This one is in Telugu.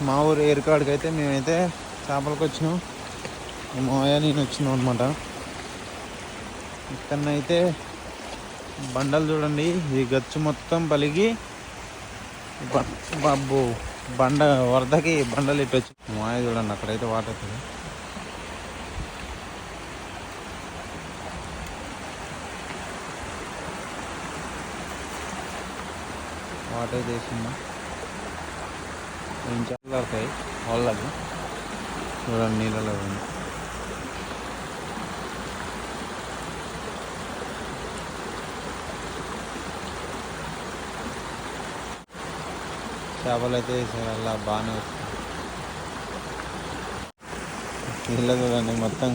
మా ఊరు ఏరుకాడికి అయితే మేమైతే చేపలకు వచ్చినాం. మావయ్య నేను వచ్చినాం అనమాట. ఇక్కడనైతే బండలు చూడండి, ఈ గచ్చు మొత్తం పలిగి బాబు బండ వరదకి బండలు ఇటు వచ్చి మాయ చూడండి. అక్కడైతే వాటర్ అవుతుంది. వాటర్ చేసిందా ఏం చేపలు పడతాయి వాళ్ళకి చూడండి. నీళ్ళలో ఉంది. చేపలు అయితే అలా బాగానే వస్తాయి. నీళ్ళు చూడండి మొత్తం